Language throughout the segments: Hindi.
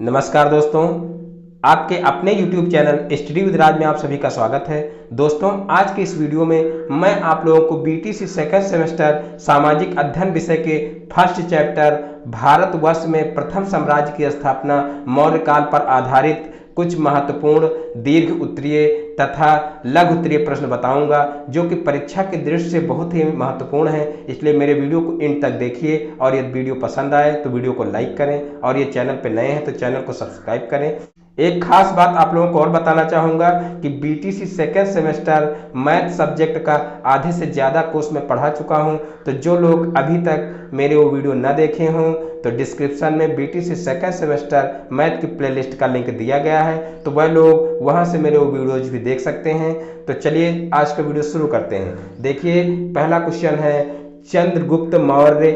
नमस्कार दोस्तों, आपके अपने YouTube चैनल स्टडी विद राज में आप सभी का स्वागत है। दोस्तों, आज के इस वीडियो में मैं आप लोगों को BTC सेकंड सेमेस्टर सामाजिक अध्ययन विषय के फर्स्ट चैप्टर भारतवर्ष में प्रथम साम्राज्य की स्थापना मौर्य काल पर आधारित कुछ महत्वपूर्ण दीर्घ उत्तरीय तथा लघु उत्तरीय प्रश्न बताऊंगा, जो कि परीक्षा के दृष्टि से बहुत ही महत्वपूर्ण है। इसलिए मेरे वीडियो को एंड तक देखिए और यदि वीडियो पसंद आए तो वीडियो को लाइक करें और ये चैनल पे नए हैं तो चैनल को सब्सक्राइब करें। एक खास बात आप लोगों को और बताना चाहूँगा कि BTC second semester math subject का आधे से ज़्यादा कोर्स में पढ़ा चुका हूँ। तो जो लोग अभी तक मेरे वो वीडियो न देखे हों तो डिस्क्रिप्शन में BTC सेकेंड सेमेस्टर मैथ की प्लेलिस्ट का लिंक दिया गया है, तो वह लोग वहाँ से मेरे वो वीडियोज भी देख सकते हैं। तो चलिए आज का वीडियो शुरू करते हैं। देखिए, पहला क्वेश्चन है, चंद्रगुप्त मौर्य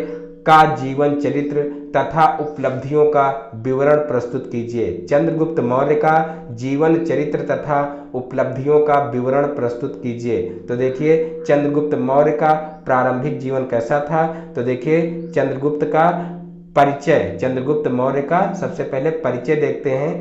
का जीवन चरित्र तथा उपलब्धियों का विवरण प्रस्तुत कीजिए। चंद्रगुप्त मौर्य का जीवन चरित्र तथा उपलब्धियों का विवरण प्रस्तुत कीजिए। तो देखिए, चंद्रगुप्त मौर्य का प्रारंभिक जीवन कैसा था। तो देखिए, चंद्रगुप्त का परिचय, चंद्रगुप्त मौर्य का सबसे पहले परिचय देखते हैं।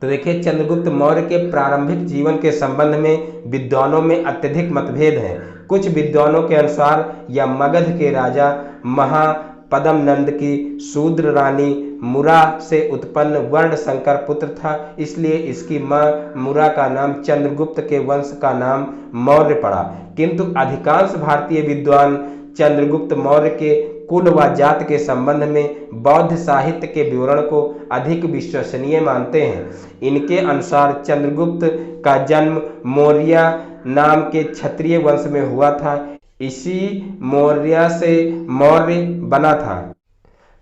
तो देखिए, चंद्रगुप्त मौर्य के प्रारंभिक जीवन के संबंध में विद्वानों में अत्यधिक मतभेद हैं। कुछ विद्वानों के अनुसार यह मगध के राजा महापद्मनंद की शूद्र रानी मुरा से उत्पन्न वर्ण संकर पुत्र था, इसलिए इसकी मां मुरा का नाम चंद्रगुप्त के वंश का नाम मौर्य पड़ा। किंतु अधिकांश भारतीय विद्वान चंद्रगुप्त मौर्य के कुल व जात के संबंध में बौद्ध साहित्य के विवरण को अधिक विश्वसनीय मानते हैं। इनके अनुसार चंद्रगुप्त का जन्म मौर्य नाम के क्षत्रिय वंश में हुआ था। इसी मौर्य से मौर्य बना था।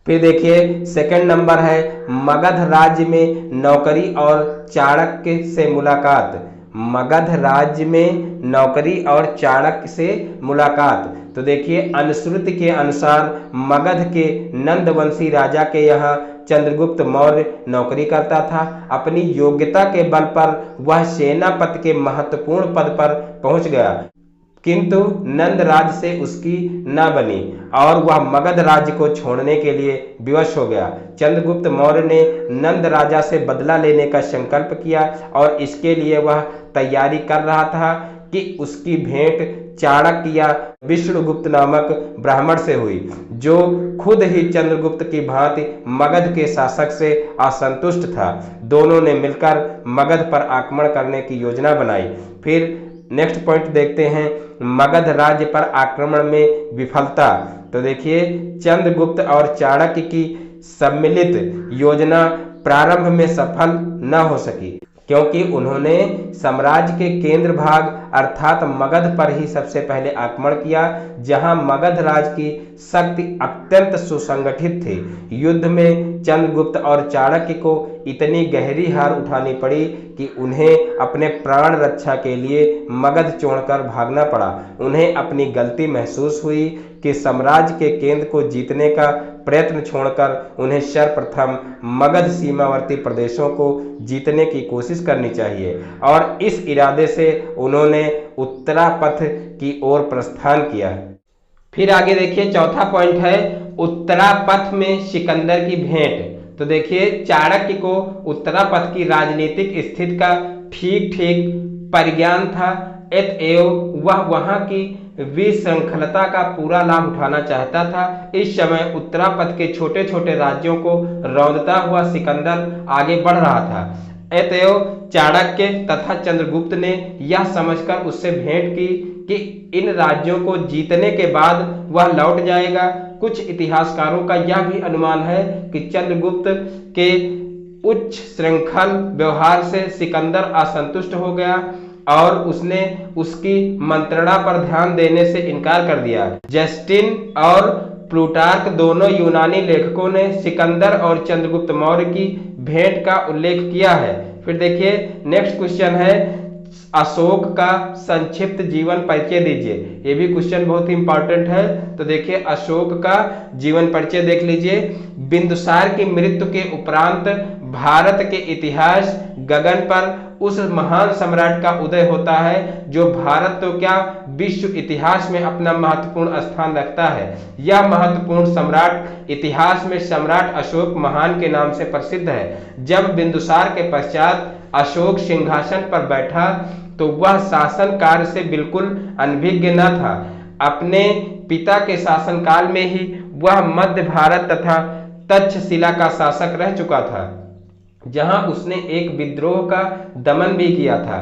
फिर देखिए, सेकंड नंबर है, मगध राज्य में नौकरी और चाणक्य से मुलाकात। मगध राज्य में नौकरी और चाणक्य से मुलाकात। तो देखिए, अनुश्रुति के अनुसार मगध के नंदवंशी राजा के यहाँ चंद्रगुप्त मौर्य नौकरी करता था। अपनी योग्यता के बल पर वह सेनापति के महत्वपूर्ण पद पर पहुंच गया, किंतु नंद राज्य से उसकी न बनी और वह मगध राज्य को छोड़ने के लिए विवश हो गया। चंद्रगुप्त मौर्य ने नंद राजा से बदला लेने का संकल्प किया और इसके लिए वह तैयारी कर रहा था कि उसकी भेंट चाणक्य या विष्णुगुप्त नामक ब्राह्मण से हुई, जो खुद ही चंद्रगुप्त की भांति मगध के शासक से असंतुष्ट था। दोनों ने मिलकर मगध पर आक्रमण करने की योजना बनाई। फिर नेक्स्ट पॉइंट देखते हैं, मगध राज्य पर आक्रमण में विफलता। तो देखिए, चंद्रगुप्त और चाणक्य की सम्मिलित योजना प्रारंभ में सफल न हो सकी, क्योंकि उन्होंने साम्राज्य के केंद्र भाग अर्थात मगध पर ही सबसे पहले आक्रमण किया, जहां मगध राज की शक्ति अत्यंत सुसंगठित थी। युद्ध में चंद्रगुप्त और चाणक्य को इतनी गहरी हार उठानी पड़ी कि उन्हें अपने प्राण रक्षा के लिए मगध छोड़कर भागना पड़ा। उन्हें अपनी गलती महसूस हुई कि साम्राज्य के केंद्र को जीतने का प्रयत्न छोड़कर उन्हें सर्वप्रथम मगध सीमावर्ती प्रदेशों को जीतने की कोशिश करनी चाहिए, और इस इरादे से उन्होंने उत्तरापथ की ओर प्रस्थान किया। फिर आगे देखिए, चौथा पॉइंट है, उत्तरापथ में सिकंदर की भेंट। तो देखिए, चाणक्य को उत्तरापथ की राजनीतिक स्थिति का ठीक ठीक परिज्ञान था, अतएव वह वहां की विशृंखलता का पूरा लाभ उठाना चाहता था। इस समय उत्तरापथ के छोटे छोटे राज्यों को रौंदता हुआ सिकंदर आगे बढ़ रहा था। अतएव चाणक्य तथा चंद्रगुप्त ने यह समझकर उससे भेंट की कि इन राज्यों को जीतने के बाद वह लौट जाएगा। कुछ इतिहासकारों का यह भी अनुमान है कि चंद्रगुप्त के उच्च श्रृंखल व्यवहार से सिकंदर असंतुष्ट हो गया और उसने उसकी मंत्रणा पर ध्यान देने से इनकार कर दिया। जस्टिन और प्लूटार्क दोनों यूनानी लेखकों ने सिकंदर और चंद्रगुप्त मौर्य की भेंट का उल्लेख किया है। फिर देखिए, नेक्स्ट क्वेश्चन है, अशोक का संक्षिप्त जीवन परिचय दीजिए। ये भी क्वेश्चन बहुत ही इंपॉर्टेंट है। तो देखिए अशोक का जीवन परिचय देख लीजिए। बिंदुसार की मृत्यु के उपरांत भारत के इतिहास गगन पर उस महान सम्राट का उदय होता है जो भारत तो क्या विश्व इतिहास में अपना महत्वपूर्ण स्थान रखता है। यह महत्वपूर्ण सम्राट इतिहास में सम्राट अशोक महान के नाम से प्रसिद्ध है। जब बिंदुसार के पश्चात अशोक सिंहासन पर बैठा तो वह शासन कार्य से बिल्कुल अनभिज्ञ न था। अपने पिता के शासनकाल में ही वह मध्य भारत तथा तक्षशिला का शासक रह चुका था, जहां उसने एक विद्रोह का दमन भी किया था।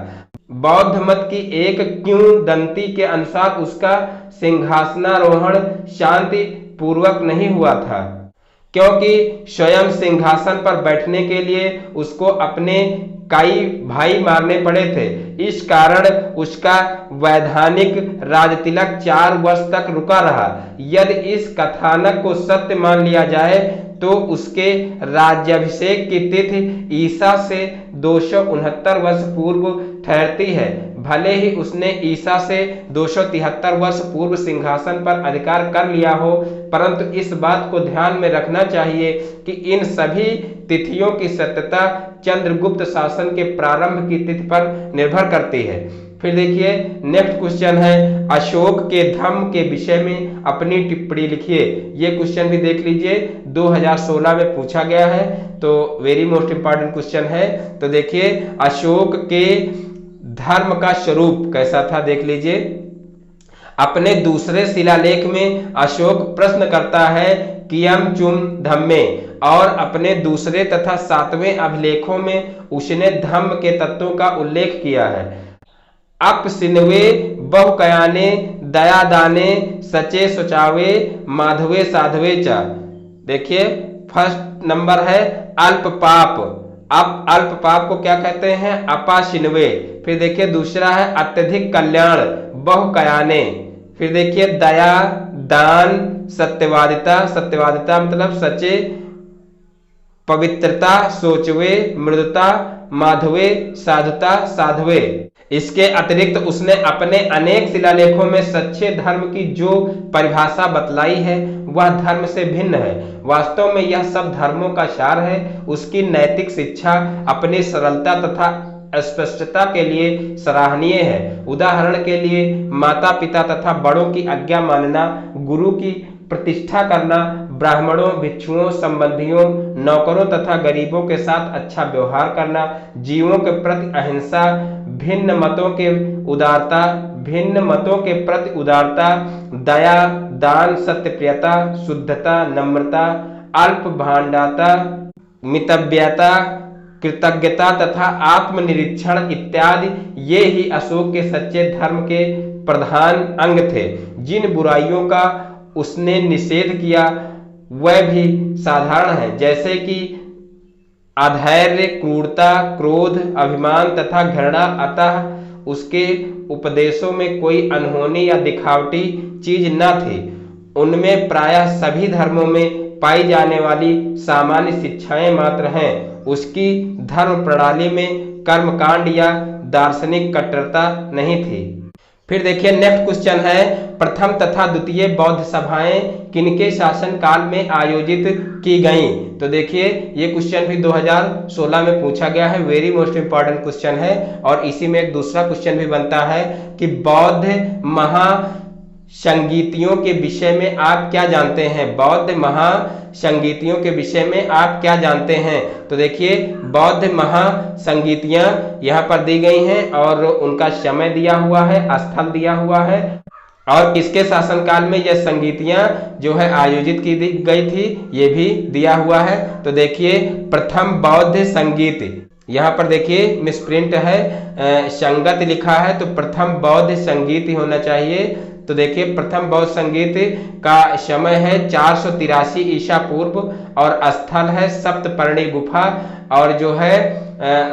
बौद्ध मत की एक किंवदंती के अनुसार उसका सिंहासनारोहण शांति पूर्वक नहीं हुआ था, क्योंकि स्वयं सिंहासन पर बैठने के लिए उसको अपने कई भाई मारने पड़े थे। इस कारण उसका वैधानिक राजतिलक 4 वर्ष तक रुका रहा। यदि इस कथानक को सत्य मान लिया जाए तो उसके राज्याभिषेक की तिथि ईसा से 269 वर्ष पूर्व ठहरती है। भले ही उसने ईसा से 273 वर्ष पूर्व सिंहासन पर अधिकार कर लिया हो, परंतु इस बात को ध्यान में रखना चाहिए कि इन सभी तिथियों की सत्यता चंद्रगुप्त शासन के प्रारंभ की तिथि पर निर्भर करती है। फिर देखिए नेक्स्ट क्वेश्चन है, अशोक के धर्म के विषय में अपनी टिप्पणी लिखिए। ये क्वेश्चन भी देख लीजिए, 2016 में पूछा गया है, तो वेरी मोस्ट इंपॉर्टेंट क्वेश्चन है। तो देखिए अशोक के धर्म का स्वरूप कैसा था, देख लीजिए। अपने दूसरे शिलालेख में अशोक प्रश्न करता है कियम चुम धम्मे, और अपने दूसरे तथा 7वें अभिलेखों में उसने धम्म के तत्वों का उल्लेख किया है। अप सिनवे बहुकयाने दयादाने सचे सुचावे माधवे साधवे चा। देखिए फर्स्ट नंबर है अल्प पाप। अब अल्प पाप को क्या कहते हैं, अपा सिनवे। फिर देखिए दूसरा है अत्यधिक कल्याण बहुकयाने। फिर देखिए दया दान सत्यवादिता, सत्यवादिता मतलब सचे, पवित्रता सोचवे, मृदुता माधवे, साधुता साधवे। इसके अतिरिक्त उसने अपने अनेक शिलालेखों में सच्चे धर्म की जो परिभाषा बतलाई है वह धर्म से भिन्न है। वास्तव में यह सब धर्मों का सार है। उसकी नैतिक शिक्षा अपनी सरलता तथा स्पष्टता के लिए सराहनीय है। उदाहरण के लिए माता पिता तथा बड़ों की आज्ञा मानना, गुरु की प्रतिष्ठा करना, ब्राह्मणों भिक्षुओं संबंधियों नौकरों तथा गरीबों के साथ अच्छा व्यवहार करना, जीवों के प्रति अहिंसा, भिन्न मतों के प्रति उदारता, दया दान सत्यप्रियता, शुद्धता, नम्रता, अल्प भांडाता, मितव्यता, कृतज्ञता तथा आत्मनिरीक्षण इत्यादि ये ही अशोक के सच्चे धर्म के प्रधान अंग थे। जिन बुराइयों का उसने निषेध किया वह भी साधारण है, जैसे कि अधैर्य, क्रूरता, क्रोध, अभिमान तथा घृणा। अतः उसके उपदेशों में कोई अनहोनी या दिखावटी चीज न थी। उनमें प्रायः सभी धर्मों में पाई जाने वाली सामान्य शिक्षाएं मात्र हैं। उसकी धर्म प्रणाली में कर्मकांड या दार्शनिक कट्टरता नहीं थी। फिर देखिए नेक्स्ट क्वेश्चन है, प्रथम तथा द्वितीय बौद्ध सभाएं किनके शासन काल में आयोजित की गईं? तो देखिए ये क्वेश्चन भी 2016 में पूछा गया है, वेरी मोस्ट इंपॉर्टेंट क्वेश्चन है। और इसी में एक दूसरा क्वेश्चन भी बनता है कि बौद्ध महासंगीतियों के विषय में आप क्या जानते हैं? बौद्ध महासंगीतियों के विषय में आप क्या जानते हैं? तो देखिए बौद्ध महासंगीतियां यहाँ पर दी गई हैं और उनका समय दिया हुआ है, स्थल दिया हुआ है और किसके शासनकाल में यह संगीतियां जो है आयोजित की गई थी ये भी दिया हुआ है। तो देखिए प्रथम बौद्ध संगीत, यहाँ पर देखिए मिसप्रिंट है, संगत लिखा है तो प्रथम बौद्ध संगीत ही होना चाहिए। तो देखिए प्रथम बौद्ध संगीत का समय है 483 ईसा पूर्व और स्थल है सप्तपर्णी गुफा। और जो है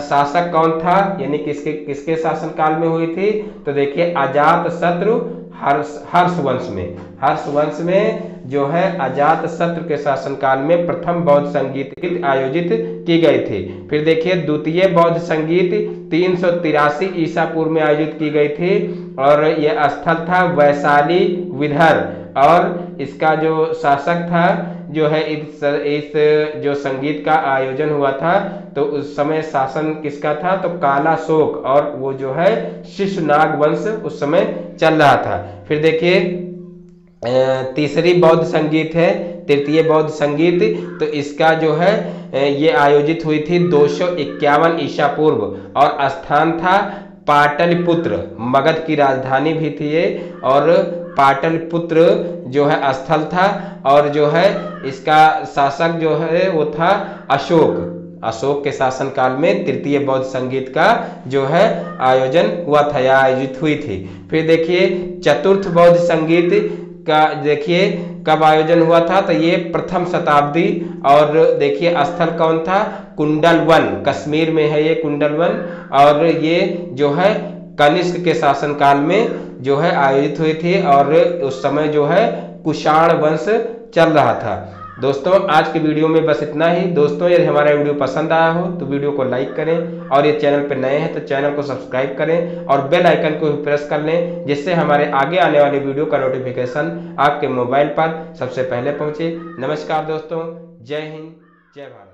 शासक कौन था, यानी किसके शासनकाल में हुई थी? तो देखिए अजात शत्रु हर्षवंश में। हर्षवंश में जो है अजात शत्रु के शासनकाल में प्रथम बौद्ध संगीत आयोजित की गई थी। फिर देखिए द्वितीय बौद्ध संगीत 383 ईसा पूर्व में आयोजित की गई थी और यह स्थल था वैशाली विदर्भ, और इसका जो शासक था जो है इस जो संगीत का आयोजन हुआ था तो उस समय शासन किसका था, तो कालाशोक, और वो जो है शिशुनाग वंश उस समय चल रहा था। फिर देखिए तीसरी बौद्ध संगीत है, तृतीय बौद्ध संगीत, तो इसका जो है ये आयोजित हुई थी 251 ईसा पूर्व और स्थान था पाटलिपुत्र, मगध की राजधानी भी थी ये, और पाटलिपुत्र जो है स्थल था, और जो है इसका शासक जो है वो था अशोक। अशोक के शासनकाल में तृतीय बौद्ध संगीत का जो है आयोजन हुआ था या आयोजित हुई थी। फिर देखिए चतुर्थ बौद्ध संगीत का देखिए कब आयोजन हुआ था, तो ये प्रथम शताब्दी, और देखिए स्थल कौन था, कुंडलवन, कश्मीर में है ये कुंडलवन, और ये जो है कनिष्क के शासनकाल में जो है आयोजित हुई थी, और उस समय जो है कुषाण वंश चल रहा था। दोस्तों आज के वीडियो में बस इतना ही। दोस्तों यदि हमारा वीडियो पसंद आया हो तो वीडियो को लाइक करें, और ये चैनल पर नए हैं तो चैनल को सब्सक्राइब करें और बेल आइकन को भी प्रेस कर लें, जिससे हमारे आगे आने वाले वीडियो का नोटिफिकेशन आपके मोबाइल पर सबसे पहले पहुंचे। नमस्कार दोस्तों, जय हिंद, जय भारत।